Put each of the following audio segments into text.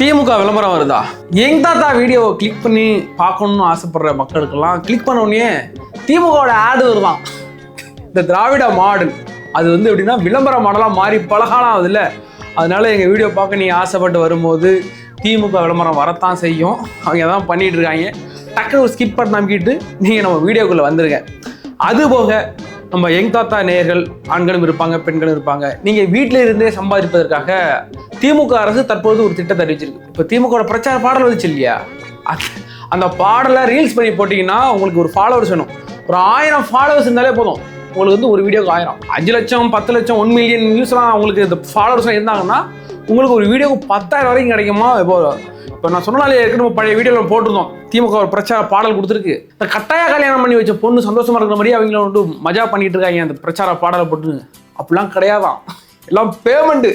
திமுக விளம்பரம் வருதா? எங் தாத்தா வீடியோவை கிளிக் பண்ணி பார்க்கணும்னு ஆசைப்படுற மக்களுக்கெல்லாம் கிளிக் பண்ண உடனே திமுகவோட ஆடு வருதான். இந்த திராவிட மாடல் அது வந்து எப்படின்னா விளம்பர மாடலாக மாறி பலகாலம் ஆகுது இல்லை. அதனால எங்கள் வீடியோ பார்க்க நீங்கள் ஆசைப்பட்டு வரும்போது திமுக விளம்பரம் வரத்தான் செய்யும். அவங்க தான் பண்ணிட்டு இருக்காங்க. டக்குனு ஒரு ஸ்கிப் பண்ணி நம்பிக்கிட்டு நீங்கள் நம்ம வீடியோக்குள்ளே வந்துருங்க. அதுபோக நம்ம யங் தாத்தா நேயர்கள் ஆண்களும் இருப்பாங்க, பெண்களும் இருப்பாங்க. நீங்கள் வீட்டில் இருந்தே சம்பாதிப்பதற்காக திமுக அரசு தற்போது ஒரு திட்டத்தை அறிவிச்சிருக்கு. இப்போ திமுக பிரச்சார பாடல் வந்துச்சு இல்லையா, அந்த பாடலை ரீல்ஸ் பண்ணி போட்டிங்கன்னா உங்களுக்கு ஒரு ஃபாலோவர்ஸ் வேணும். ஒரு 1000 ஃபாலோவர்ஸ் இருந்தாலே போதும். உங்களுக்கு வந்து ஒரு வீடியோக்கு 1000, 5 லட்சம், 10 லட்சம், 1 மில்லியன் வியூஸ்லாம் உங்களுக்கு இந்த ஃபாலோவர்ஸ்லாம் இருந்தாங்கன்னா உங்களுக்கு ஒரு வீடியோக்கு 10,000 வரைக்கும் கிடைக்குமா? இப்போ நான் சொன்னாலே ஏற்கனவே பழைய வீடியோவில் போட்டிருந்தோம். திமுக ஒரு பிரச்சார பாடல் கொடுத்துருக்கு. இந்த கட்டாய கல்யாணம் பண்ணி வச்ச பொண்ணு சந்தோஷமா இருக்கிற மாதிரி அவங்கள வந்து மஜா பண்ணிட்டு இருக்காங்க அந்த பிரச்சார பாடலை போட்டு. அப்படிலாம் கிடையாதான். எல்லாம் பேமெண்ட்டு,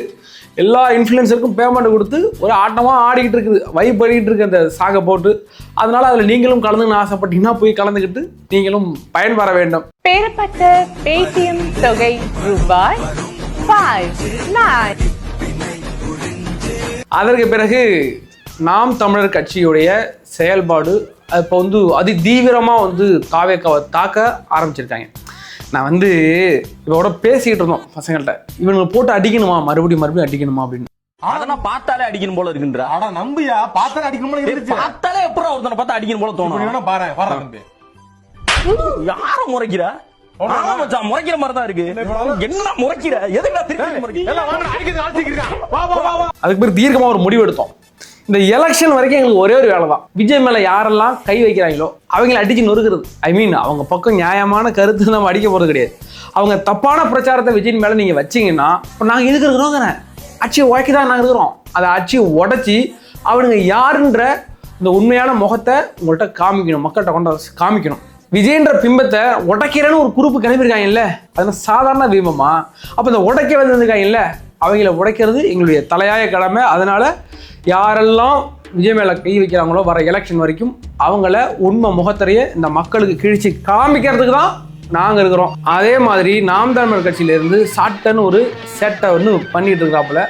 எல்லா இன்ஃப்ளூயன்சருக்கும் பேமெண்ட் கொடுத்து ஒரு ஆட்டமாக ஆடிக்கிட்டு இருக்குது, வைப் பண்ணிக்கிட்டு இருக்கு அந்த சாகை போட்டு. அதனால அதில் நீங்களும் கலந்துன்னு ஆசைப்பட்டீங்கன்னா போய் கலந்துக்கிட்டு நீங்களும் பயன்பெற வேண்டும். பெறப்பட்ட பேடிஎம் தொகை ரூபாய் 5,900. அதற்கு பிறகு நாம் தமிழர் கட்சியுடைய செயல்பாடு இப்போ வந்து அதி தீவிரமாக வந்து தாவேக்காவை தாக்க ஆரம்பிச்சிருக்காங்க. நான் வந்து இவரோட பேசிக்கிட்டு இருந்தோம் பசங்கள்கிட்ட, இவனுங்களை போட்டு அடிக்கணுமா, மறுபடியும் அடிக்கணுமா அப்படின்னு. அதெல்லாம் பார்த்தாலே அடிக்கணும் போல இருக்குன்ற. அட நம்பியா, பார்த்தாலே அடிக்கணும் போல இருக்கு. பார்த்தாலே எப்பறம் ஒருத்தனை பார்த்தா அடிக்கணும் போல தோணும். பாரு பாரு நம்பி, யார முறைக்கிறா? ஆமா மச்சான், முறைக்கிற மாதிரி தான் இருக்கு. என்ன முறைக்கிற? எதுக்கு திருப்பி முறைக்கிற? எல்லாம் வாங்க அடிக்கிறது ஆசிக்கிறீங்க. வா வா வா வா. அதுக்கு பிறகு தீர்க்கமாக ஒரு முடிவு எடுத்தோம். இந்த எலெக்ஷன் வரைக்கும் எங்களுக்கு ஒரே ஒரு வேலை தான். விஜய் மேலே யாரெல்லாம் கை வைக்கிறாங்களோ அவங்களை அடிச்சு நொறுக்கிறது. அவங்க பக்கம் நியாயமான கருத்து நம்ம அடிக்க போகிறது கிடையாது. அவங்க தப்பான பிரச்சாரத்தை விஜய் மேலே நீங்கள் வச்சிங்கன்னா இப்போ நாங்கள் எதுக்கு இருக்கிறோங்கிற அச்சியை உடைக்கி தான் நாங்கள் இருக்கிறோம். அதை அச்சியை உடச்சி அவனுங்க யாருன்ற இந்த உண்மையான முகத்தை உங்கள்கிட்ட காமிக்கணும், மக்கள்கிட்ட கொண்டு காமிக்கணும். விஜயன்ற பிம்பத்தை உடைக்கிறேன்னு ஒரு குரூப்பு கிளம்பியிருக்காங்கல்ல, அதனால் சாதாரண பிம்பமா? அப்போ இந்த உடைக்க வந்துருக்காங்கல்ல, அவங்கள உடைக்கிறது எங்களுடைய தலையாய கடமை. அதனால் யாரெல்லாம் விஜய் மேலே கை வைக்கிறாங்களோ வர எலெக்ஷன் வரைக்கும் அவங்கள உண்மை முகத்திரையை இந்த மக்களுக்கு கிழிச்சு காமிக்கிறதுக்கு தான் நாங்கள் இருக்கிறோம். அதே மாதிரி நாம் தமிழர் கட்சியிலேருந்து சாட்டன்னு ஒரு சேட்டை ஒன்று பண்ணிட்டு இருக்கிறாப்புல.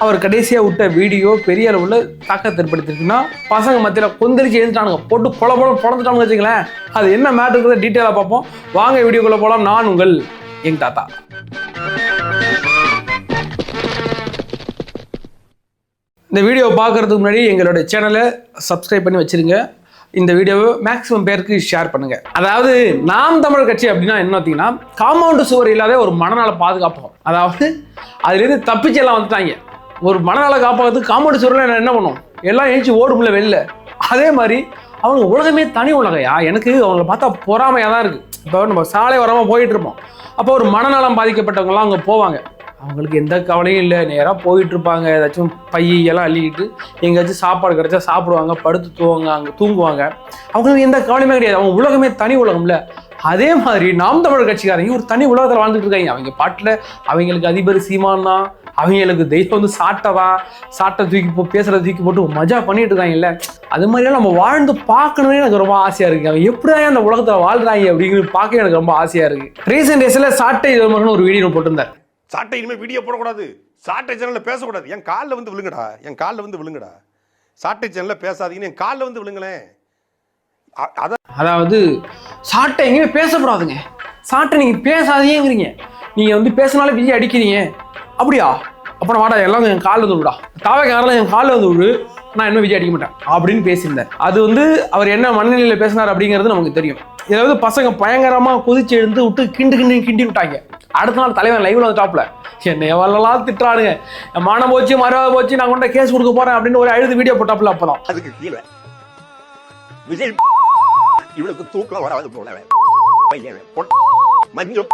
அவர் கடைசியாக விட்ட வீடியோ பெரிய அளவில் தாக்கத்தை ஏற்படுத்திருக்குன்னா பசங்க மத்தியில் கொந்தளிச்சு எழுந்துட்டானுங்க, போட்டு பொழந்துட்டானுங்க வச்சுங்களேன். அது என்ன மேட்டருக்குறத டீட்டெயிலாக பார்ப்போம். வாங்க வீடியோக்குள்ளே போகலாம். நான் உங்கள் யங் தாத்தா. இந்த வீடியோவை பார்க்குறதுக்கு முன்னாடி எங்களுடைய சேனலை சப்ஸ்கிரைப் பண்ணி வச்சுருங்க. இந்த வீடியோவை மேக்ஸிமம் பேருக்கு ஷேர் பண்ணுங்கள். அதாவது நாம் தமிழர் கட்சி அப்படின்னா என்ன பார்த்தீங்கன்னா, காம்பவுண்டு சுவர் இல்லாத ஒரு மனநல பாதுகாப்பகம். அதாவது அதுலேருந்து தப்பிச்சு எல்லாம் வந்துட்டாங்க. ஒரு மனநல காப்பகத்துக்கு காம்பவுண்டு சுவரில் என்ன பண்ணும், எல்லாம் எழுச்சி ஓடும்ல வெளில. அதே மாதிரி அவங்க உலகமே தனி உலகையா. எனக்கு அவங்கள பார்த்தா பொறாமையாக தான் இருக்குது. இப்போ நம்ம சாலை ஓரமாக போயிட்டு இருப்போம், அப்போ ஒரு மனநலம் பாதிக்கப்பட்டவங்களாம் அங்கே போவாங்க. அவங்களுக்கு எந்த கவலையும் இல்லை, நேராக போயிட்டு இருப்பாங்க. ஏதாச்சும் பையெல்லாம் அள்ளிக்கிட்டு எங்கேயாச்சும் சாப்பாடு கிடைச்சா சாப்பிடுவாங்க, படுத்து தூவாங்க, அங்கே தூங்குவாங்க. அவங்களுக்கு எந்த கவலையுமே கிடையாது. அவங்க உலகமே தனி உலகம்ல. அதே மாதிரி நாம் தமிழர் கட்சிக்காரங்க ஒரு தனி உலகத்தில் வாழ்ந்துட்டு இருக்காங்க. அவங்க பாட்டில் அவங்களுக்கு அதிபர் சீமான் தான், அவங்களுக்கு தெய்வம் வந்து சாட்டை தூக்கி பேசுகிறத தூக்கி போட்டு மஜா பண்ணிட்டு இருக்காங்கல்ல. அது மாதிரிலாம் நம்ம வாழ்ந்து பார்க்கணும்னே எனக்கு ரொம்ப ஆசையாக இருக்குது. அவங்க எப்படிதான் அந்த உலகத்தில் வாழ்றாங்க அப்படிங்கிறது பார்க்க எனக்கு ரொம்ப ஆசையாக இருக்குது. ரீசெண்ட் டேஸில் சாட்டை இது ஒரு வீடியோ போட்டிருந்தார். சாட்டை இனிமேல் வீடியோ போடக்கூடாது, சாட்டை சேனலில் பேசக்கூடாது, என் காலில் வந்து விழுங்கடா, சாட்டை சேனலில் பேசாதீங்கன்னு என் காலில் வந்து விழுங்களேன். அதாவது சாட்டை எங்கேயுமே பேசக்கூடாதுங்க, சாட்டை நீங்கள் பேசாதீங்கிறீங்க. நீங்கள் வந்து பேசினாலே விஜய் அடிக்கிறீங்க. அப்படியா? அப்புறம் வாடா எல்லாம் என் காலில் வந்து விடா, தாவேக்காரெல்லாம் என் காலில் வந்து விடு, நான் இன்னும் விஜய் அடிக்க மாட்டேன் அப்படின்னு பேசியிருந்தார். அது வந்து அவர் என்ன மனநிலையில் பேசினார் அப்படிங்கிறது நமக்கு தெரியும். ஏதாவது பசங்க பயங்கரமாக குதிச்சு எழுந்து விட்டு கிண்டி விட்டாங்க. அடுத்த நாள் தலைவன் லைவ்ல வந்து டாப்ல என்ன எவ்வளோலாம் திட்டுறானுங்க, என் மானம் போச்சு, மரியாதை போச்சு, நான் கொண்ட கேஸ் கொடுக்க போறேன் அப்படின்னு ஒரு அழுது வீடியோ போட்டாப்ல. அப்பதான் அதுக்கு கீழே விஜய் இவளுக்கு தூக்கம் வராது போல பையன் மஞ்சள்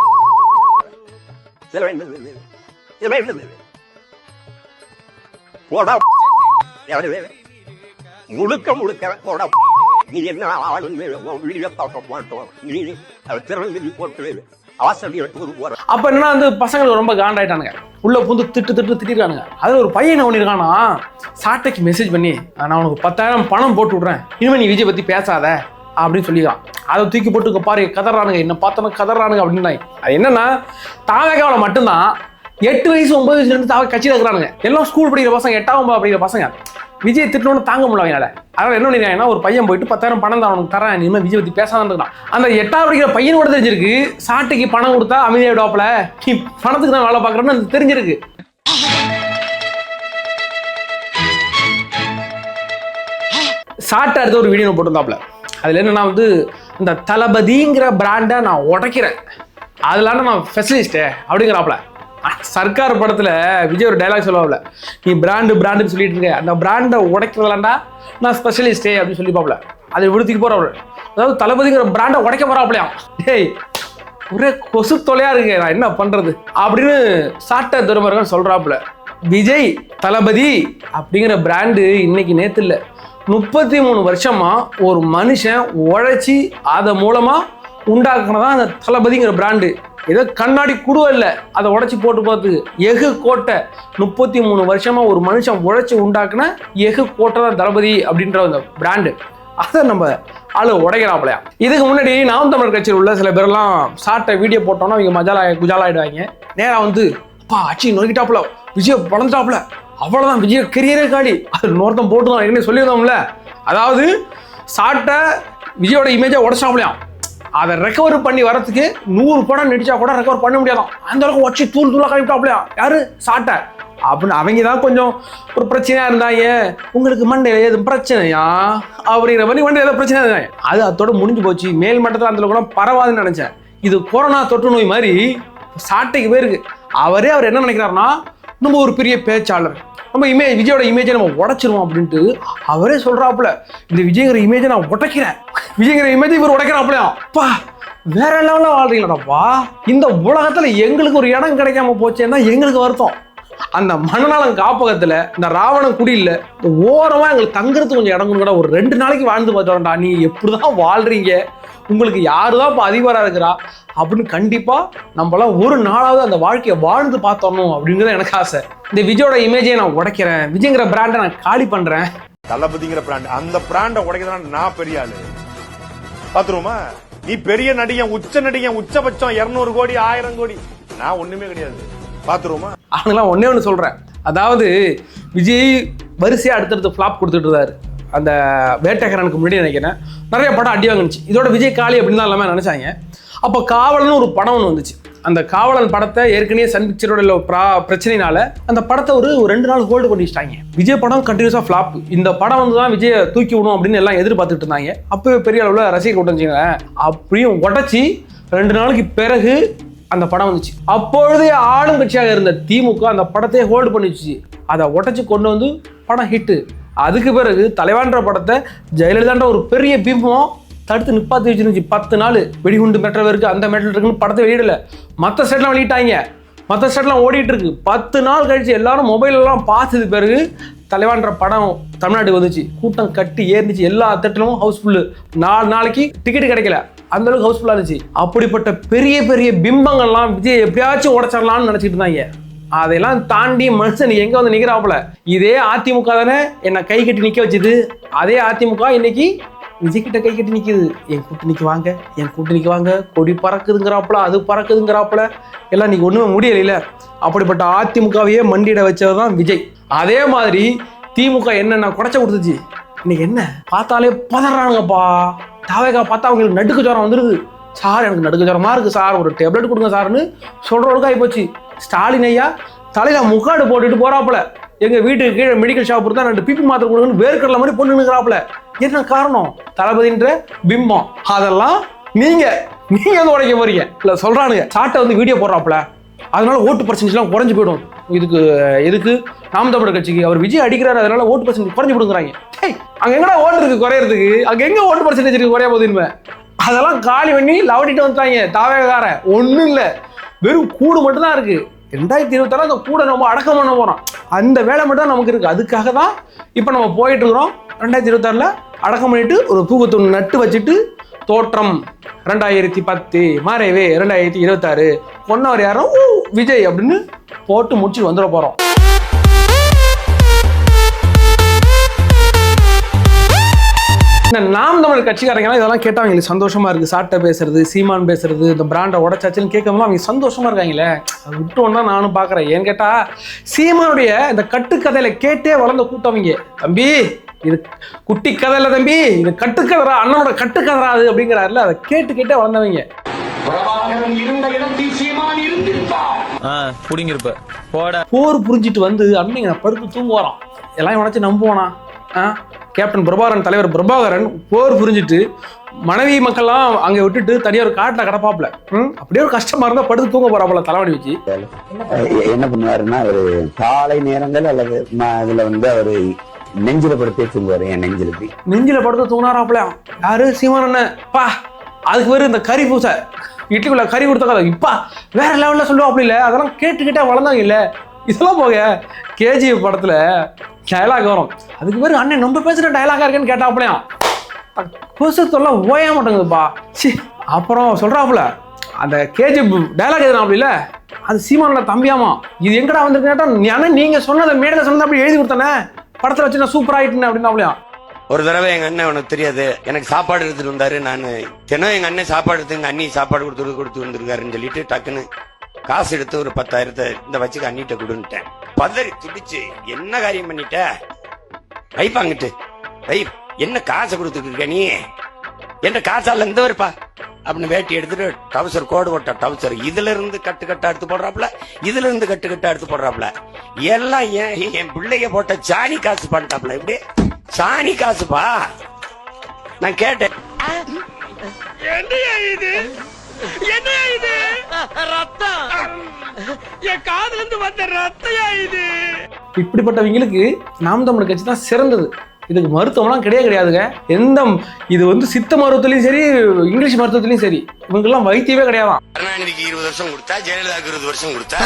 போடா முழுக்க போடா. நீ என்ன ஆளு வீடியோ பார்க்க மாட்டோம், நீ திறந்து போட்டு அப்ப என்ன வந்து பசங்களுக்கு ரொம்ப காண்டாயிட்டானுங்க. உள்ள புந்து திட்டிருக்கானுங்க. அதுல ஒரு பையன் ஒண்ணு இருக்கானா, சாட்டைக்கு மெசேஜ் பண்ணி நான் உனக்கு 10,000 பணம் போட்டு விடுறேன், இனிமே நீ விஜய் பத்தி பேசாத அப்படின்னு சொல்லிக்கலாம். அதை தூக்கி போட்டு பாரு கதறானுங்க, என்ன பார்த்தோன்னா கதறானுங்க அப்படின்னா. அது என்னன்னா தாவேக்காவில் மட்டும்தான் 8 வயசு 9 வயசுல இருந்து கட்சியில் இருக்கிறானுங்க. எல்லாம் ஸ்கூல் படிக்கிற பசங்க, 8ஆம் 9ஆம் படிக்கிற பசங்க. விஜய் திட்டணும்னு தாங்க முடியல அவனால. அதனால என்ன பண்ணிருக்காங்கன்னா, ஒரு பையன் போயிட்டு 10,000 பணம் தான் அவனுக்கு தரேன், நீ விஜய் பத்தி பேசாதான் இருக்கான். அந்த 8ஆவது படிக்கிற பையன் கூட தெரிஞ்சிருக்கு சாட்டைக்கு பணம் கொடுத்தா அமைதியாயிடுவாப்ல, நீ பணத்துக்கு தான் வேலை பார்க்கறன்னு தெரிஞ்சிருக்கு. சாட்டை அடுத்த ஒரு வீடியோ போட்டிருந்தாப்ல. அதுல என்னன்னா வந்து, இந்த தளபதிங்கிற பிராண்டை நான் உடைக்கிறேன், அதுலான நான் ஸ்பெஷலிஸ்ட் அப்படிங்கிறாப்ல. சர்க்கார் படத்துல விஜய் ஒரு டைலாக் சொல்லுவாப்ல, நீ பிராண்டுன்னு சொல்லிட்டு இருக்க, அந்த பிராண்டை உடைக்கிறதுலாண்டா நான் ஸ்பெஷலிஸ்டே அப்படின்னு சொல்லிப்பாப்ல. அதை விடுத்திக்கு போறவரு, அதாவது தளபதிங்கிற பிராண்டை உடைக்க போறாப்லையாம். டேய் ஒரே கொசு தொலையா இருக்கு, நான் என்ன பண்றது அப்படின்னு சாட்டை துரைமுருகன் சொல்றாப்புல. விஜய் தளபதி அப்படிங்கிற பிராண்டு இன்னைக்கு நேத்து இல்லை, 33 வருஷமா ஒரு மனுஷன் உழைச்சி அதை மூலமா உண்டாக்குனதான் அந்த தளபதிங்கிற பிராண்டு. ஏதோ கண்ணாடி குடுவை இல்லை அதை உடைச்சி போட்டு பார்த்துக்கு, எஃகு கோட்டை 33 வருஷமா ஒரு மனுஷன் உழைச்சி உண்டாக்குன எஃகு கோட்டை தான் தளபதி அப்படின்ற அந்த பிராண்டு. அதை நம்ம ஆளு உடைக்கிறாப்லையா. இதுக்கு முன்னாடி நாம் தமிழர் கட்சியில் உள்ள சில பேர்லாம் சாட்டை வீடியோ போட்டோம்னா அவங்க குஜாலாயிடுவாங்க. நேராக வந்து அப்பா ஆட்சி நோக்கிட்டாப்புல, விஜய் வளர்ந்துட்டாப்புல, அவ்வளோதான் விஜய் கெரியரே காலி, அது இன்னொருத்தம் போட்டு தான் என்ன சொல்லியிருந்தோம்ல. அதாவது சாட்டை விஜயோட இமேஜை உடைச்சாப்லையாம். அதை ரெக்கவர் பண்ணி வரத்துக்கு 100 படம் நடிச்சா கூட ரெக்கவர் பண்ண முடியாதான், அந்த அளவுக்கு வச்சு தூளாக கழிப்பிட்டாப்லையா. யாரு? சாட்டை அப்படின்னு. அவங்க தான் கொஞ்சம் ஒரு பிரச்சனையா இருந்தாங்க, உங்களுக்கு மண்டையில எதுவும் பிரச்சனையா அப்படிங்கிற மாதிரி மண்டையில ஏதோ பிரச்சனை இருந்தாங்க. அது அதோட முடிஞ்சு போச்சு. மேல் மட்டத்தில் அந்த கூட பரவாதுன்னு நினைச்சேன். இது கொரோனா தொற்று நோய் மாதிரி சாட்டைக்கு போயிருக்கு. அவர் என்ன நினைக்கிறாருன்னா, நம்ம ஒரு பெரிய பேச்சாளர், நம்ம விஜயோட இமேஜை நம்ம உடைச்சிருவோம் அப்படின்ட்டு அவரே சொல்றாப்புல, இந்த விஜய்ங்கிற இமேஜை நான் உடைக்கிறேன், விஜய்ங்கிற இமேஜை இவர் உடைக்கிறாப்புல. அப்பா வேற லெவலில் வாழ்றீங்களாப்பா, இந்த உலகத்துல எங்களுக்கு ஒரு இடம் கிடைக்காம போச்சேன்னா எங்களுக்கு வருத்தம். அந்த மணநலம் காப்பகத்துல இந்த ராவணன் குடியில் இந்த ஓரமா எங்களுக்கு தங்குறதுக்கு கொஞ்சம் இடம் கொடுக்கடா, ஒரு 2 நாளைக்கு வாழ்ந்து பார்த்துடா, நீ எப்படிதான் வாழ்றீங்க, உங்களுக்கு யாருதான் இப்போ அதிபராக இருக்கிறா அப்படின்னு கண்டிப்பா நம்மளாம் ஒரு நாளாவது அந்த வாழ்க்கையை வாழ்ந்து பார்த்தோம் அப்படிங்கிறது எனக்கு ஆசை. இந்த விஜயோட இமேஜை நான் உடைக்கிறேன், விஜய்ங்கிற பிராண்டை நான் காலி பண்றேன். தளபதிங்கிற பிராண்ட், அந்த பிராண்டை உடைக்கிறதுனா நான் பெரிய ஆளு பாத்துருவோமா? நீ பெரிய நடிகன், உச்ச நடிகன், உச்சபட்சம் 200 கோடி 1000 கோடி, நான் ஒண்ணுமே கிடையாது பாத்துருவோமா? அவங்களாம் ஒண்ணு சொல்றேன். அதாவது விஜய் வரிசையா அடுத்தடுத்து ஃபிளாப் கொடுத்துட்டு இருந்தாரு. அந்த வேட்டைக்காரனுக்கு முன்னாடி நினைக்கிறேன் நிறைய படம் அடி வாங்கிச்சு. இதோட விஜய் காளி அப்படின்னு தான் எல்லாமே நினைச்சாங்க. அப்போ காவலன் ஒரு படம் ஒன்று வந்துச்சு. அந்த காவலன் படத்தை ஏற்கனவே சன் பிக்சரோட பிரச்சனைனால அந்த படத்தை ஒரு 2 நாள் ஹோல்டு பண்ணி வச்சிட்டாங்க. விஜய் படம் கண்டினியூஸா ஃபிளாப். இந்த படம் வந்து தான் விஜயை தூக்கி விடும் அப்படின்னு எல்லாம் எதிர்பார்த்துட்டு இருந்தாங்க. அப்பவே பெரிய அளவில் ரசிகர் கூட்டம்ச்சிங்க. அப்படியும் உடச்சி 2 நாளைக்கு பிறகு அந்த படம் வந்துச்சு. அப்பொழுதே ஆளும் கட்சியாக இருந்த திமுக அந்த படத்தை ஹோல்டு பண்ணிச்சு. அதை உடச்சி கொண்டு வந்து படம் ஹிட்டு. அதுக்கு பிறகு தலைவான்ற படத்தை ஜெயலலிதான்ற ஒரு பெரிய பிம்பம் தடுத்து நிப்பாத்தி வச்சிருந்துச்சு. 10 நாள் வெடிகுண்டு மெட்டல் இருக்கு, அந்த மெட்டல் இருக்குன்னு படத்தை வெளியிடல. மற்ற ஸ்டேட்லாம் வெளியிட்டாங்க, மற்ற ஸ்டேட்லாம் ஓடிட்டு இருக்கு. 10 நாள் கழிச்சு எல்லாரும் மொபைலெல்லாம் பார்த்தது பிறகு தலைவான்ற படம் தமிழ்நாட்டுக்கு வந்துச்சு. கூட்டம் கட்டி ஏறிச்சு, எல்லா தேட்டரும் ஹவுஸ்ஃபுல்லு. 4 நாளைக்கு டிக்கெட் கிடைக்கல, அந்த அளவுக்கு ஹவுஸ்ஃபுல்லா இருந்துச்சு. அப்படிப்பட்ட பெரிய பெரிய பிம்பங்கள்லாம் விஜய் எப்படியாச்சும் உடைச்சிடலாம்னு நினைச்சிட்டு இருந்தாங்க. அதெல்லாம் தாண்டி மனுஷன் எங்க வந்து நிக்கிறாப்புல. இதே அதிமுக தானே என்ன கை கட்டி நிக்க வச்சுது. அதே அதிமுக இன்னைக்கு விஜய் கிட்ட கை கட்டி நிக்குது. என் கூட்டணிக்கு வாங்க, என் கூட்டணிக்கு வாங்க, கொடி பறக்குதுங்கிறாப்புல, அது பறக்குதுங்கிறாப்புல. எல்லாம் இன்னைக்கு ஒண்ணுமே முடியல. அப்படிப்பட்ட அதிமுகவையே மண்டியிட வச்சவர் தான் விஜய். அதே மாதிரி திமுக என்னென்ன குறைச்ச கொடுத்துச்சு. இன்னைக்கு என்ன பார்த்தாலே பதறானுங்கப்பா. தாவேகா பார்த்தா அவங்களுக்கு நடுக்கு ஜுரம் வந்துருது. சார் எனக்கு நடுக்கு ஜுரமா இருக்கு சார், ஒரு டேப்லெட் கொடுங்க சார்னு சொல்றவங்களுக்கு ஆகி போச்சு. ஸ்டாலின் ஐயா தலையில முக்காடு போட்டுட்டு போறாப்புல. எங்க வீட்டுக்கு கீழே மெடிக்கல் ஷாப் இருந்தா 2 பிபி மாத்திரை கொடுங்கன்னு வேர்க்கடலை மாதிரி பொண்ணு நிற்கிறாப்புல. என்ன காரணம்? தளபதின்ற பிம்பம். அதெல்லாம் நீங்க வந்து உடைக்க போறீங்க இல்ல சொல்றானுங்க. சாட்டை வந்து வீடியோ போடுறாப்புல, அதனால ஓட்டு பர்சன்டேஜ்லாம் குறைஞ்சு போயிடும். எதுக்கு நாம் தமிழர் கட்சிக்கு அவர் விஜய் அடிக்கிறாரு, அதனால ஓட்டு பர்சன்டேஜ் குறைஞ்சு போடுங்கிறாங்க. அங்க எங்கடா ஓட்டு இருக்கு குறையறதுக்கு? அங்க எங்க ஓட்டு பர்சன்டேஜ் இருக்கு குறைய போகுதுன்னு அதெல்லாம் காலி பண்ணி லவடிட்டு வந்துட்டாங்க தாவேகார. ஒன்றும் இல்லை, வெறும் கூடு மட்டும் தான் இருக்கு. 2026 அந்த கூட நம்ம அடக்கம் பண்ண போறோம். அந்த வேலை மட்டும் தான் நமக்கு இருக்கு. அதுக்காக தான் இப்போ நம்ம போயிட்டு இருக்கிறோம். 2026 அடக்கம் பண்ணிட்டு ஒரு பூக்கத்தூண் நட்டு வச்சுட்டு தோற்றம் 2010 மறைவே 2026 பொன்னவர் யாரும் விஜய் அப்படின்னு போட்டு முடிச்சுட்டு வந்துட போறோம். இந்த நாம் தமிழர் கட்சிக்காரங்கலாம் இதெல்லாம் கேட்டால் அவங்களுக்கு சந்தோஷமா இருக்கு. சாட்டை பேசுறது, சீமான் பேசுறது, இந்த பிராண்டை உடச்சாச்சுன்னு கேட்கும்போது அவங்க சந்தோஷமா இருக்காங்களே. அது விட்டோன்னா நானும் பார்க்குறேன். ஏன்னு கேட்டா சீமானுடைய இந்த கட்டுக்கதையில கேட்டே வளர்ந்த கூட்டவங்க. தம்பி இது குட்டி கதை இல்லை தம்பி, இது கட்டுக்கதரா, அண்ணனோட கட்டுக்கதரா அது அப்படிங்கிறாருல, அதை கேட்டு கேட்டே வளர்ந்தவங்க. போர் புரிஞ்சிட்டு வந்து அன்னைங்க படுத்து தூங்குவாராம். எல்லாம் உடச்சு நம்புவானா? கேப்டன் பிரபாகரன், தலைவர் பிரபாகரன் போர் புரிஞ்சிட்டு மனைவி மக்கள்லாம் அங்கே விட்டுட்டு தனியாக ஒரு காட்டில் கிடப்பாப்புல. அப்படியே ஒரு கஷ்டமா இருந்தா படுத்து தூங்க போறாப்புல தலைவலி வச்சு. என்ன பண்ணுவாருன்னா ஒரு காலை நேரங்கள் அல்லது இதுல வந்து அவரு நெஞ்சில படுத்தே தூங்குவாரு. என் நெஞ்சில படுத்து தூங்கினாராப்புல. யாரு? சீமான். பா அதுக்கு வேறு இந்த கறி பூசை இட்லிக்குள்ள கறி கொடுத்தா இப்பா வேற லெவல்ல சொல்லுவாப்புல. இல்லை அதெல்லாம் கேட்டு வளர்ந்தாங்க. இல்லை இதெல்லாம் போக கேஜிஎஃப் படத்துல டயலாக் வரும். அதுக்கு பேரு அண்ணன் நம்ம பேசுற டயலாகா இருக்குன்னு கேட்டாப்புலையாம். கொசுத்தெல்லாம் ஓய மாட்டேங்குதுப்பா. சி அப்புறம் சொல்றாப்புல அந்த கேஜிஎஃப் டயலாக் எதுனாப்புல இல்லை அது சீமானோட தம்பியாமா. இது எங்கடா வந்து கேட்டா நீங்க சொன்னதை மேடையில் சொன்னதை அப்படி எழுதி கொடுத்தானே படத்துல வச்சு நான் சூப்பர் ஆயிட்டேன் அப்படின்னாப்புலையாம். ஒரு தடவை எங்க அண்ணன் உனக்கு தெரியாது எனக்கு சாப்பாடு எடுத்துட்டு வந்தாரு. நான் தினம் எங்க அண்ணன் சாப்பாடு எடுத்து எங்க அண்ணி சாப்பாடு கொடுத்து வந்திருக்காருன்னு சொல்லிட்டு டக்குன்னு காசு எடுத்து ஒரு 10,000 இந்த வச்சுக்க அண்ணிட்ட கொடுன்ட்டேன். பதறி துடிச்சு என்ன காரியம் பண்ணிட்ட? வைப்பாங்கிட்டு வை என்ன காசை கொடுத்துட்டு இருக்க நீ? என்ற காசால இந்த வருப்பா அப்படின்னு வேட்டி எடுத்துட்டு டவுசர் கோடு போட்ட டவுசர் இதுல இருந்து கட்டுக்கட்டா எடுத்து போடுறாப்புல, இதுல இருந்து கட்டுக்கட்டா எடுத்து போடுறாப்புல. எல்லாம் என் பிள்ளைய போட்ட சாணி காசு பண்ணிட்டாப்புல. இப்படி சாணி காசுப்பா. நான் கேட்டேன் இப்படிப்பட்டவங்களுக்கு நாம் தமிழர் கட்சி தான் சிறந்தது. இதுக்கு மருத்துவம்லாம் கிடையாதுங்க. எந்த இது வந்து சித்த மருத்துவத்திலையும் சரி இங்கிலீஷ் மருத்துவத்திலையும் சரி இவங்கெல்லாம் வைத்தியமே கிடையாதான். கருணாநிதிக்கு 20 வருஷம் கொடுத்தா, ஜெயலலிதாக்கு 20 வருஷம் கொடுத்தா,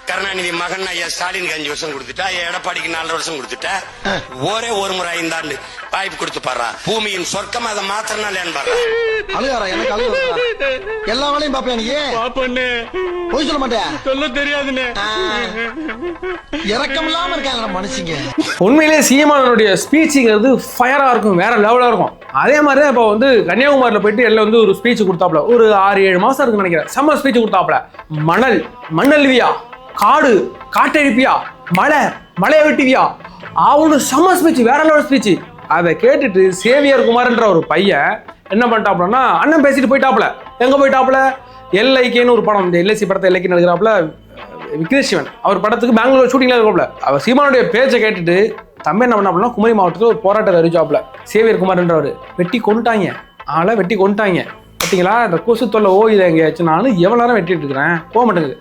கருணாநிதி மகன் ஐயா ஸ்டாலினுக்கு 5 வருஷம் கொடுத்துட்டா, எடப்பாடிக்கு 4 வருஷம் கொடுத்துட்டா, ஒரே ஒரு முறை 5 ஆண்டு வாய்ப்பு கொடுத்து பாரு. பூமியின் சொர்க்கம் அதை மாத்திரனால அழுகாரா? எனக்கு அழுகாரா? எல்லா வேலையும் பாப்பேன். நீ பாப்பண்ணே போய் சொல்ல மாட்டேன். சொல்ல தெரியாதுன்னு இறக்கம் இல்லாம இருக்காங்க மனுஷங்க. உண்மையிலே சீமானுடைய ஸ்பீச்சுங்கிறது ஃபயரா இருக்கும், வேற லெவலா இருக்கும். அதே மாதிரி தான் இப்போ வந்து கன்னியாகுமரியில போயிட்டு எல்லாம் வந்து ஒரு ஸ்பீச் கொடுத்தாப்புல. ஒரு 6-7 மாசம் இருக்குன்னு நினைக்கிறேன். செம்ம ஸ்பீச் கொடுத்தாப்புல. மண்ணல்வியா, காடு காட்டழிப்பியா, மலையை வெட்டுவியா, அவனு செம்ம ஸ்பீச், வேற லெவல் ஸ்பீச். அதை கேட்டுட்டு சேவியர் குமார்ன்ற ஒரு பையன் என்ன பண்ணிட்டாப்புலன்னா அண்ணன் பேசிட்டு போயிட்டாப்புல. எங்க போயிட்டாப்புல? எல்ஐகேன்னு ஒரு படம், இந்த எல்ஐசி படத்தை எல்ஐக்கு நடக்கிறாப்புல விக்னேஷ் சிவன். அவர் படத்துக்கு பெங்களூர் ஷூட்டிங்ல இருக்காப்புல. அவர் சீமானுடைய பேச்சை கேட்டுட்டு தம்பி என்ன பண்ணாப்புல குமரி மாவட்டத்தில் ஒரு போராட்டத்தை அறிவிச்சாப்புல. சேவியர் குமார்ன்றவர் வெட்டி கொண்டுட்டாங்க. ஆளை வெட்டி கொண்டுட்டாங்க. பார்த்தீங்களா இந்த கொசு தொல்லை இதை எங்கேயாச்சும் நானும் எவ்வளோ நேரம் வெட்டிட்டு இருக்கிறேன் போக மாட்டேங்குது.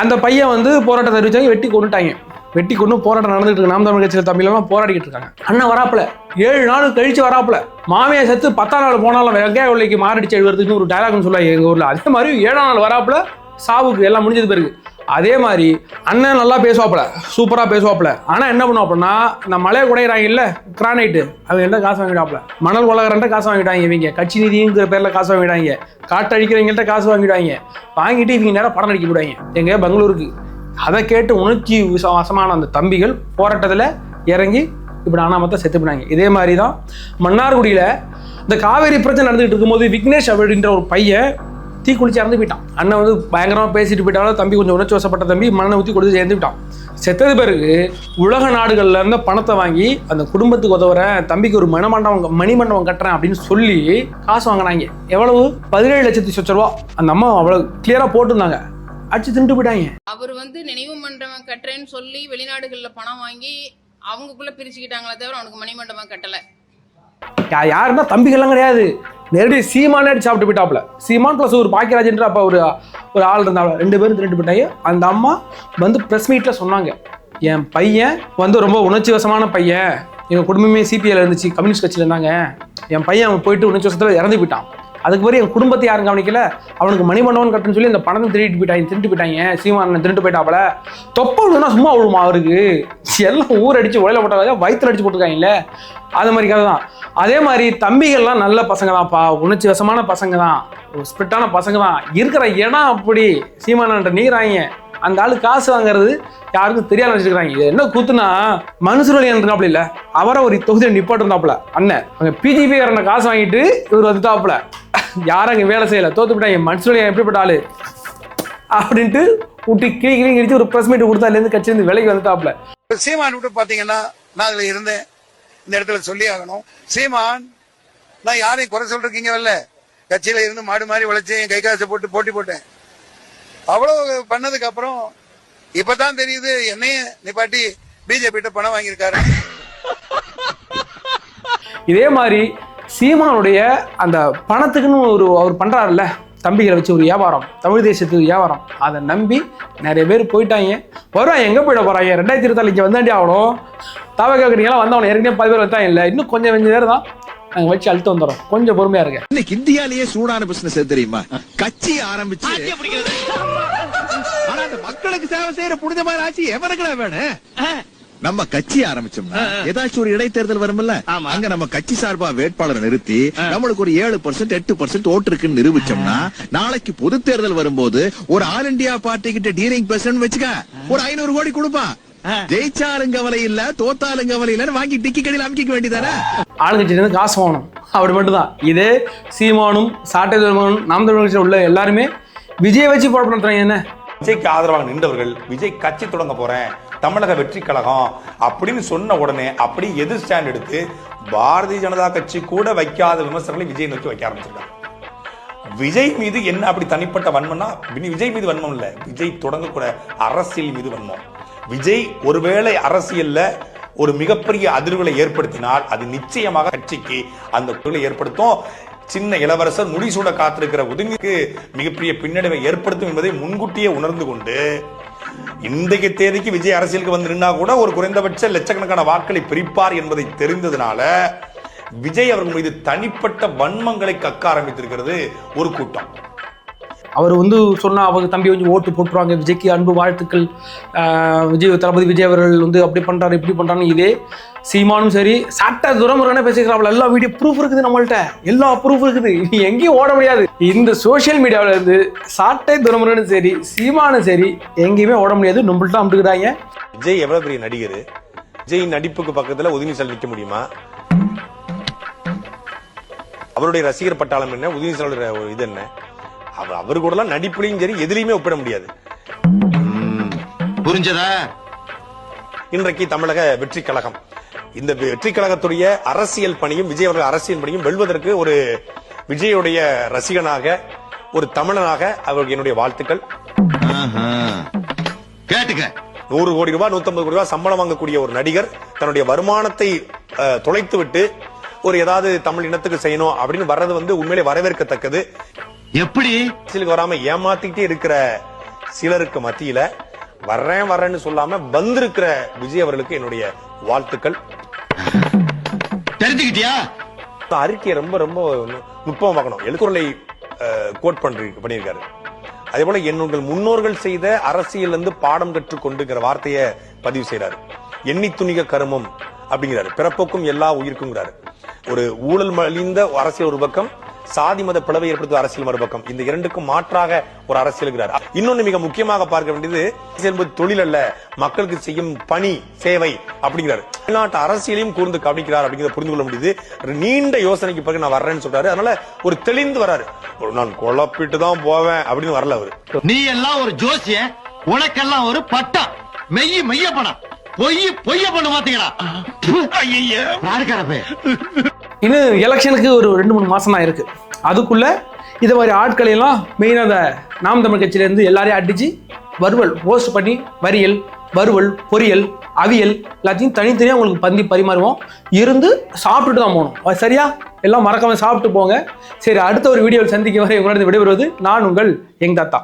அந்த பையன் வந்து போராட்டத்தை அறிவிச்சாங்க, வெட்டி கொண்டுட்டாங்க. வெட்டி கொண்டு போராட்டம் நடந்துட்டு இருக்கு. நாம் தமிழர் கட்சியில் தமிழெல்லாம் போராடிக்கிட்டு இருக்காங்க. அண்ணன் வராப்புல 7 நாள் கழிச்சு வராப்புல. மாமியை செத்து 10ஆம் நாள் போனாலும் வெங்காய உள்ளைக்கு மாரடிச்சு எழுதுறதுன்னு ஒரு டயலாக்னு சொல்லுவாங்க எங்கள் ஊரில். அதே மாதிரி 7ஆம் நாள் வராப்புல, சாவுக்கு எல்லாம் முடிஞ்சது பிறகு. அதே மாதிரி அண்ணன் நல்லா பேசுவாப்புல, சூப்பராக பேசுவாப்புல. ஆனால் என்ன பண்ணுவாப்புலன்னா இந்த மலையை குடையிறாங்க இல்லை கிரானைட்டு, அவங்க என்ன காசு வாங்கிட்டாப்புல. மணல் உலகரன்ட்ட காசு வாங்கிட்டாங்க. இவங்க கட்சி நிதிங்கிற பேரில் காசு வாங்கிட்டாங்க. காட்டடிக்கிறவங்கள்ட்ட காசு வாங்கிடுவாங்க. வாங்கிட்டு இவங்க நேரம் படம் நடிக்க விடுவாங்க எங்க பெங்களூருக்கு. அதை கேட்டு உணர்ச்சி வசமான அந்த தம்பிகள் போராட்டத்தில் இறங்கி இப்படி அனாமத்தை செத்து போனாங்க. இதே மாதிரி தான் மன்னார்குடியில் இந்த காவேரி பிரச்சனை நடந்துகிட்டு இருக்கும்போது விக்னேஷ் அப்படின்ற ஒரு பையன் தீக்குளிச்சு இறந்து போயிட்டான். அண்ணன் வந்து பயங்கரமாக பேசிட்டு போயிட்டாலும் தம்பி கொஞ்சம் உணர்ச்சி வசப்பட்ட தம்பி மண்ணை ஊற்றி கொடுத்து சேர்ந்து விட்டான். செத்தது பிறகு உலக நாடுகள்ல இருந்த பணத்தை வாங்கி அந்த குடும்பத்துக்கு உதவுறேன், தம்பிக்கு ஒரு மணிமண்டபம் கட்டுறேன் அப்படின்னு சொல்லி காசு வாங்கினாங்க. எவ்வளவு? 17,00,000 ரூபா. அந்த அம்மா அவ்வளவு கிளியரா போட்டுருந்தாங்க. அடிச்சு தின்ட்டு போயிட்டாங்க. அவர் வந்து நினைவு மண்டபம் கட்டுறேன்னு சொல்லி வெளிநாடுகள்ல பணம் வாங்கி அவங்களுக்குள்ள பிரிச்சுக்கிட்டாங்களே தவிர அவனுக்கு மணிமண்டபம் கட்டல. யாருன்னா தம்பிகள்லாம் கிடையாது, நேரடி சீமானே அடிச்சு சாப்பிட்டு போயிட்டாப்புல. சீமான் பிளஸ் ஒரு பாக்கியராஜன்ற அப்ப ஒரு ஆள் இருந்தாங்க. 2 பேரும் தின்ட்டு போயிட்டாங்க. அந்த அம்மா வந்து பிரஸ் மீட்ல சொன்னாங்க, என் பையன் வந்து ரொம்ப உணர்ச்சி வசமான பையன், எங்க குடும்பமே சிபிஐல இருந்துச்சு, கம்யூனிஸ்ட் கட்சியில இருந்தாங்க, என் பையன் அவன் போயிட்டு உணர்ச்சி வசத்துல இறந்து போயிட்டான். அதுக்கு பிறகு என் குடும்பத்தை யாரும் கவனிக்கல, அவனுக்கு மணிமண்டபம் கட்டுன்னு சொல்லி இந்த பணத்தை திருட்டு போயிட்டாங்க. சீமான் திருட்டு போயிட்டாப்புல. தொப்ப விழுனா சும்மா விழுமா அவருக்கு? எல்லாம் ஊர் அடிச்சு உலையில போட்டாங்க, வயிற்றுல அடிச்சு போட்டுருக்காங்கல்ல, அது மாதிரி கதை தான். அதே மாதிரி தம்பிகள்லாம் நல்ல பசங்க தான்ப்பா, உணர்ச்சி வசமான பசங்க தான், ஸ்பிரிட்டான பசங்க தான். இருக்கிற இடம் அப்படி சீமானன்ற நீராங்க அந்த ஆளு காசு வாங்குறது யாருக்கும் தெரியாம வச்சிருக்காங்க. இது என்ன கூத்துனா மனுஷுடைய இருந்தாப்புல இல்ல, அவரை ஒரு தொகுதியை நிப்பாட்டு இருந்தாப்புல அண்ணன் அங்க பிஜேபி காரன காசு வாங்கிட்டு இவர் வந்துட்டாப்புல, யாரும் அங்க வேலை செய்யல, தோத்துப்பிட்டாங்க, மனுஷுடைய எப்படிப்பட்ட ஆளு அப்படின்ட்டு விட்டு கிளி கிழிச்சு ஒரு பிரஸ் மீட் கொடுத்தா இருந்து கட்சி இருந்து விலைக்கு வந்துட்டாப்புல. சீமான் விட்டு பாத்தீங்கன்னா நான் அதுல இருந்தேன், இந்த இடத்துல சொல்லி ஆகணும். சீமான் நான் யாரையும் குறை சொல்றீங்க இல்ல, கட்சியில இருந்து மாடு மாதிரி உழைச்சு என் கை காசை போட்டு போட்டி போட்டேன். அவ்வளவு பண்ணதுக்கு அப்புறம் இப்பதான் தெரியுது என்னைய நிப்பாட்டி பிஜேபி கிட்ட பணம் வாங்கியிருக்காரு. இதே மாதிரி சீமானுடைய அந்த பணத்துக்குன்னு அவர் பண்றாருல்ல தம்பிகளை வச்சு ஒரு வியாபாரம், தமிழ் தேசத்துக்கு வியாபாரம், அதை நம்பி நிறைய பேர் போயிட்டாங்க. வருவாங்க, எங்கே போயிட போறாங்க? 2024 இங்கே வந்தாண்டி ஆகணும். தவக்கீங்களாம் வந்தவன ஏற்கனவே 10 பேர் வந்தாங்க இல்லை, இன்னும் கொஞ்சம் நேரம் தான் நாங்கள் வச்சு அழுத்து வந்துடுறோம், கொஞ்சம் பொறுமையா இருக்கு. இன்னைக்கு இந்தியாலேயே சூடான பிசினஸ் தெரியுமா? கட்சி ஆரம்பிச்சு ஆனா அந்த மக்களுக்கு சேவை செய்யற புனித மாதிரி ஆச்சு எவனுக்குள்ள வேணும். நம்ம கட்சி ஆரம்பிச்சோம்னா ஏதாச்சும் ஒரு இடைத்தேர்தல் வரும்ல, அங்க நம்ம கட்சி சார்பா வேட்பாளரை நிறுத்தி நம்மளுக்கு ஒரு 7% 8% ஓட்டு இருக்குன்னு நிரூபிச்சோம்னா நாளைக்கு பொது தேர்தல் வரும்போது ஒரு ஆல் இண்டியா பார்ட்டி கிட்ட டீலிங் பேசணும்னு வச்சுக்க, ஒரு 500 கோடி கொடுப்பான். ஜெயிச்சாலும் கவலை இல்ல, தோத்தாலும் கவலை இல்லன்னு வாங்கி டிக்கி கடையில் அமைக்க வேண்டியதானே. ஆளுங்கட்சியில காசு வாங்கணும், அப்படி மட்டும் தான். இதே சீமானும் சாட்டை துரைமுருகனும் நாம் தமிழ் கட்சியில் உள்ள எல்லாருமே விஜய் வச்சு போட பண்ணுறாங்க. என்ன விஜய்க்கு ஆதரவாக நின்றவர்கள் விஜய் கட்சி தொடங்க போறேன், தமிழக வெற்றி கழகம் அப்படின்னு சொன்ன உடனே அப்படி எதிர் ஸ்டாண்ட் எடுத்து பாரதிய ஜனதா கட்சி கூட வைக்காத விமர்சனங்களை விஜய் நோக்கி வைக்க ஆரம்பிச்சிருக்காங்க. விஜய் மீது என்ன அப்படி தனிப்பட்ட வன்மம்னா, விஜய் மீது வன்மம் இல்ல, விஜய் தொடங்கக்கூட அரசியல் மீது வன்மம். விஜய் ஒருவேளை அரசியல்ல ஒரு மிகப்பெரிய அதிர்வுகளை ஏற்படுத்தினால் அது நிச்சயமாக கட்சிக்கு அந்த குரலை ஏற்படுத்தும். சின்ன இளவரசர் முடிசூட காத்திருக்கிற உதவிக்கு மிகப்பெரிய பின்னடைவை ஏற்படுத்தும் என்பதை முன்கூட்டியே உணர்ந்து கொண்டு இன்றைய தேதிக்கு விஜய் அரசியலுக்கு வந்து நின்னா கூட ஒரு குறைந்தபட்ச லட்சக்கணக்கான வாக்களை பிரிப்பார் என்பதை தெரிந்ததுனால விஜய் அவர்கள் மீது தனிப்பட்ட வன்மங்களை கக்க ஆரம்பித்திருக்கிறது ஒரு கூட்டம். அவர் சொன்னா அவங்க தம்பி கொஞ்சம் ஓட்டு போட்டுருவாங்க, விஜய்க்கு அன்பு வாழ்த்துக்கள், தளபதி விஜய் அவர்கள் அப்படி பண்றாரு இப்படி பண்றான்னு. இதே சீமானும் சரி சாட்டை துரைமுருகனே பேசிக்கிறாப்ல, எல்லா வீடியோ ப்ரூஃப் இருக்குது, நம்மள்ட்ட எல்லா ப்ரூஃப் இருக்குது, எங்கேயும் ஓட முடியாது. இந்த சோசியல் மீடியாவில இருந்து சாட்டை துரைமுருகனும் சரி சீமானும் சரி எங்கேயுமே ஓட முடியாது, நம்மள்ட்ட அமுட்டுக்கிறாங்க. விஜய் எவ்வளவு பெரிய நடிகர், விஜய் நடிப்புக்கு பக்கத்துல உதயநிதி நிக்க முடியுமா? அவருடைய ரசிகர் பட்டாளம் என்ன, உதயநிதி இது என்ன? அவரு கூட நடிப்புலையும் சரி எதிலையுமே ஒப்பிட முடியாது. புரிஞ்சதா? இன்றைக்கு தமிழக வெற்றி கழகம், இந்த வெற்றி கழகத்துடைய அரசியல் பணியும் விஜய் அவர்கள் அரசியல் பணியும் வெல்வதற்கு ஒரு விஜயுடைய ரசிகனாக ஒரு தமிழனாக அவருக்கு என்னுடைய வாழ்த்துக்கள். கேட்டுக்க. 100 கோடி ரூபாய் 150 கோடி ரூபாய் சம்பளம் வாங்கக்கூடிய ஒரு நடிகர் தன்னுடைய வருமானத்தை தொலைத்து விட்டு ஒரு ஏதாவது தமிழ் இனத்துக்கு செய்யணும் அப்படின்னு வர்றது உண்மையிலே வரவேற்கத்தக்கது. எப்படி வராம ஏமாத்திக்கிட்டே இருக்கிற சிலருக்கு மத்தியில வர்றேன்னு சொல்லாம வந்திருக்கிற விஜய் அவர்களுக்கு என்னுடைய வாழ்த்துக்கள். தெரிஞ்சுக்கிட்டியா? அறிக்கையை ரொம்ப ரொம்ப நுட்பமா பார்க்கணும். எழுத்துக்குறளை கோட் பண்ணியிருக்காரு. அதே போல என்னுடைய முன்னோர்கள் செய்த அரசியல் பாடம் கற்றுக்கொண்டுங்கிற வார்த்தையை பதிவு செய்யறாரு. எண்ணி துணிக கருமம் அப்படிங்கிறாரு, பிறப்போக்கும் எல்லா உயிருக்குங்கிறாரு. ஒரு ஊழல் மலிந்த அரசியல் ஒரு பக்கம், சாதி மத பிளவை ஏற்படுத்தும் அரசியல் மறுபக்கம், இந்த இரண்டுக்கும் மாற்றாக ஒரு அரசியல். இன்னொன்னு மிக முக்கியமாக பார்க்க வேண்டியது என்பது தொழில் அல்ல, மக்களுக்கு செய்யும் பணி சேவை அப்படிங்கிறாரு. தமிழ்நாட்டு அரசியலையும் கூர்ந்து கவனிக்கிறார் அப்படிங்கிறத புரிந்து கொள்ள முடியுது. நீண்ட யோசனைக்கு பிறகு நான் வர்றேன்னு சொல்றாரு. அதனால ஒரு தெளிந்து வராரு. நான் குழப்பிட்டு தான் போவேன் அப்படின்னு வரல அவரு. நீ எல்லாம் ஒரு ஜோசிய, உனக்கெல்லாம் ஒரு பட்டா, மெய்ய பணம், பொய்ய பண்ண மாத்தீங்களா? இன்னும் எலெக்ஷனுக்கு ஒரு 2-3 மாசம் தான் இருக்கு. அதுக்குள்ள இதை மாதிரி ஆட்களை எல்லாம் மெயினாக நாம் தமிழ் கட்சியிலேருந்து எல்லாரையும் அடிச்சு வறுவல் போஸ்ட் பண்ணி வரியல் வறுவல் பொரியல் அவியல் எல்லாத்தையும் தனித்தனியாக உங்களுக்கு பந்தி பரிமாறுவோம். இருந்து சாப்பிட்டுட்டு தான் போகணும். அது சரியா? எல்லாம் மறக்காம சாப்பிட்டு போங்க. சரி, அடுத்த ஒரு வீடியோவில் சந்திக்கும் வரை உங்களோட விடைபெறுவது நான் உங்கள் யங் தாத்தா.